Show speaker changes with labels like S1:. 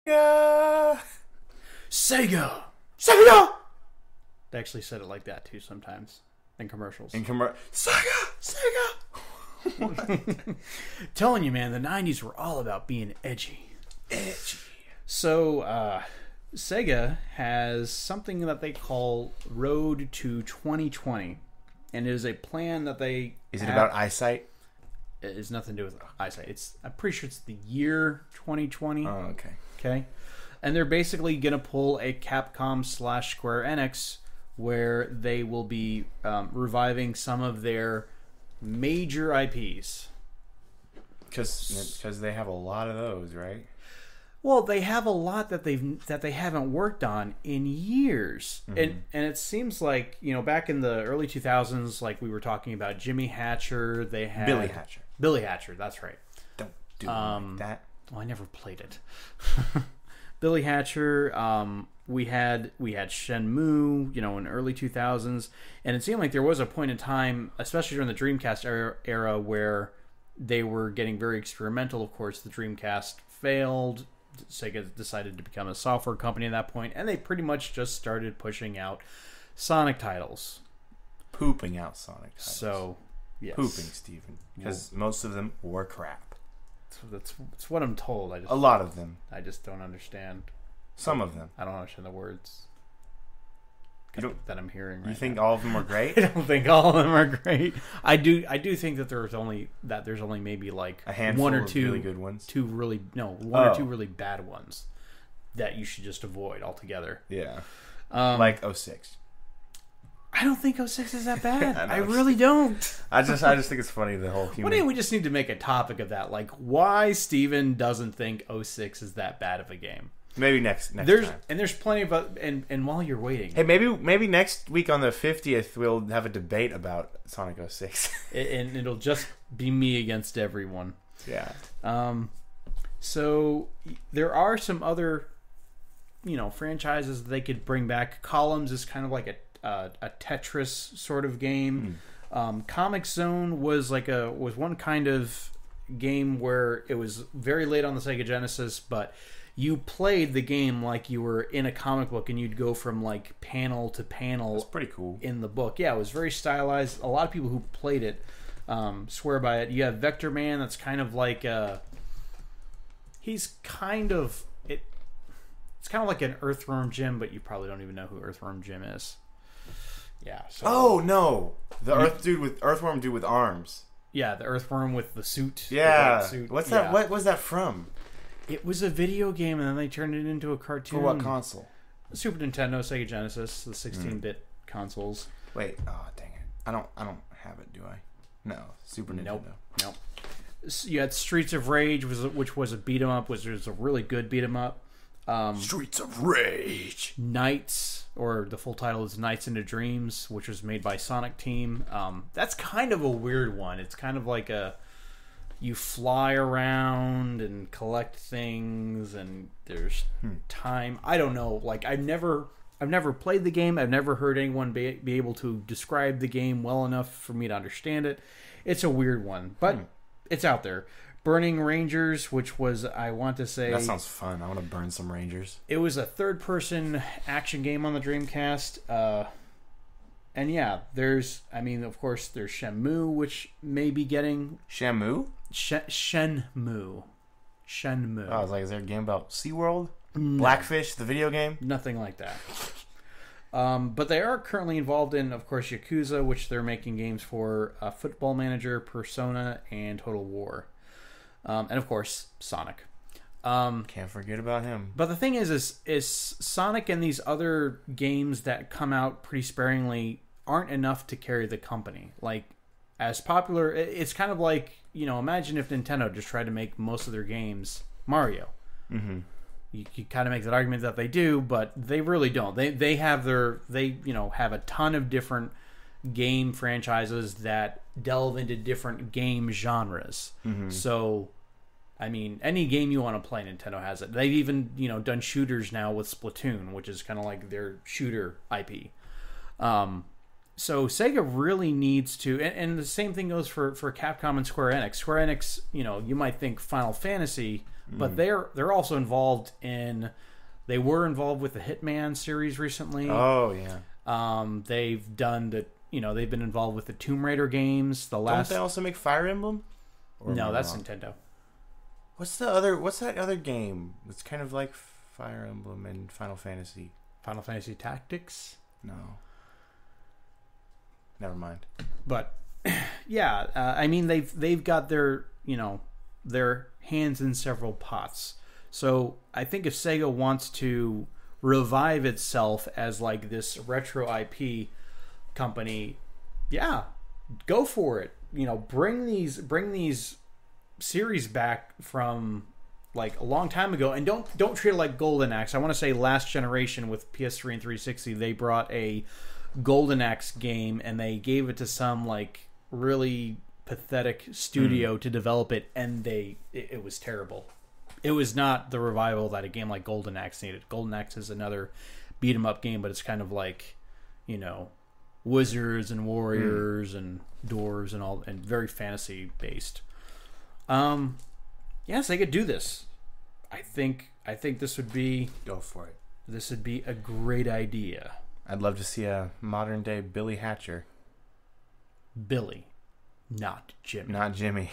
S1: Sega.
S2: Sega.
S1: Sega.
S2: They actually said it like that too sometimes in commercials.
S1: Sega.
S2: Telling you, man, the 90s were all about being edgy. So, Sega has something that they call Road to 2020. And it is a plan that they
S1: Is it about eyesight?
S2: It has nothing to do with eyesight. I'm pretty sure it's the year 2020.
S1: Oh, okay.
S2: Okay. And they're basically going to pull a Capcom / Square Enix where they will be reviving some of their major IPs.
S1: Because they have a lot of those, right?
S2: Well, they have a lot that they haven't worked on in years, and it seems like back in the early 2000s, like we were talking about Jimmy Hatcher, they had Billy Hatcher. That's right.
S1: Don't do like that.
S2: Well, I never played it. Billy Hatcher. We had Shenmue, in early 2000s, and it seemed like there was a point in time, especially during the Dreamcast era, where they were getting very experimental. Of course, the Dreamcast failed. Sega decided to become a software company at that point, and they pretty much just started pushing out Sonic titles.
S1: Pooping out Sonic titles.
S2: So, yes.
S1: Pooping, Steven. Because most of them were crap.
S2: That's what I'm told.
S1: A lot of them.
S2: I just don't understand.
S1: Some of them.
S2: I don't understand the words that I'm hearing.
S1: You think all of them are great?
S2: I don't think all of them are great. I do think that there's only maybe like
S1: a handful
S2: one or
S1: of
S2: two
S1: really good ones.
S2: One or two really bad ones that you should just avoid altogether.
S1: Yeah. Like 06.
S2: I don't think 06 is that bad. I really don't.
S1: I just think it's funny, the whole human.
S2: We just need to make a topic of that, like why Steven doesn't think 06 is that bad of a game.
S1: Maybe next time.
S2: And there's plenty of and while you're waiting,
S1: hey, maybe next week on the 50th we'll have a debate about Sonic 06.
S2: And it'll just be me against everyone.
S1: Yeah.
S2: So there are some other franchises that they could bring back. Columns is kind of like a Tetris sort of game. Comic Zone was one kind of game where it was very late on the Sega Genesis, but you played the game like you were in a comic book, and you'd go from like panel to panel.
S1: That's pretty cool.
S2: In the book. Yeah, it was very stylized. A lot of people who played it swear by it. You have Vector Man, that's kind of like it's kind of like an Earthworm Jim, but you probably don't even know who Earthworm Jim is. Yeah. So,
S1: oh no, the Earthworm dude with arms.
S2: Yeah, the Earthworm with the suit.
S1: Yeah.
S2: The suit.
S1: What's that? What was that from?
S2: It was a video game, and then they turned it into a cartoon.
S1: For what console?
S2: Super Nintendo, Sega Genesis, the 16-bit consoles.
S1: Wait, oh dang it! I don't have it, do I? No, Super Nintendo.
S2: Nope. You had Streets of Rage, which was a beat 'em up, which was a really good beat 'em up.
S1: Streets of Rage.
S2: Knights, or the full title is Knights into Dreams, which was made by Sonic Team. That's kind of a weird one. It's kind of like you fly around and collect things, and there's time. I don't know. Like I've never played the game. I've never heard anyone be able to describe the game well enough for me to understand it. It's a weird one, but it's out there. Burning Rangers, which was, I want to say...
S1: That sounds fun. I want to burn some Rangers.
S2: It was a third-person action game on the Dreamcast. And yeah, of course, there's Shenmue, which may be getting...
S1: Shenmue?
S2: Shenmue.
S1: Oh, I was like, is there a game about SeaWorld? No. Blackfish, the video game?
S2: Nothing like that. But they are currently involved in, of course, Yakuza, which they're making games for Football Manager, Persona, and Total War. And of course, Sonic.
S1: Can't forget about him.
S2: But the thing is Sonic and these other games that come out pretty sparingly aren't enough to carry the company. Like, as popular, it's kind of like, imagine if Nintendo just tried to make most of their games Mario. Mm-hmm. You kind of make that argument that they do, but they really don't. They have have a ton of different game franchises that delve into different game genres. Mm-hmm. So, I mean, any game you want to play, Nintendo has it. They've even, done shooters now with Splatoon, which is kind of like their shooter IP. So Sega really needs to, and the same thing goes for Capcom and Square Enix. Square Enix, you might think Final Fantasy but they're also involved in. They were involved with the Hitman series recently.
S1: Oh yeah.
S2: They've done they've been involved with the Tomb Raider games.
S1: Don't they also make Fire Emblem?
S2: No, that's Nintendo.
S1: What's that other game? It's kind of like Fire Emblem and Final Fantasy.
S2: Final Fantasy Tactics?
S1: No. Never mind.
S2: But yeah, I mean they've got their their hands in several pots. So I think if Sega wants to revive itself as like this retro IP company, yeah, go for it. Bring these series back from like a long time ago, and don't treat it like Golden Axe. I want to say last generation with PS3 and 360, they brought a Golden Axe game and they gave it to some like really pathetic studio to develop it, and it was terrible. It was not the revival that a game like Golden Axe needed. Golden Axe is another beat 'em up game, but it's kind of like, wizards and warriors and dwarves and all, and very fantasy based. Yes, they could do this. I think this would be
S1: go for it.
S2: This would be a great idea.
S1: I'd love to see a modern day Billy Hatcher.
S2: Billy, not Jimmy.
S1: Not Jimmy.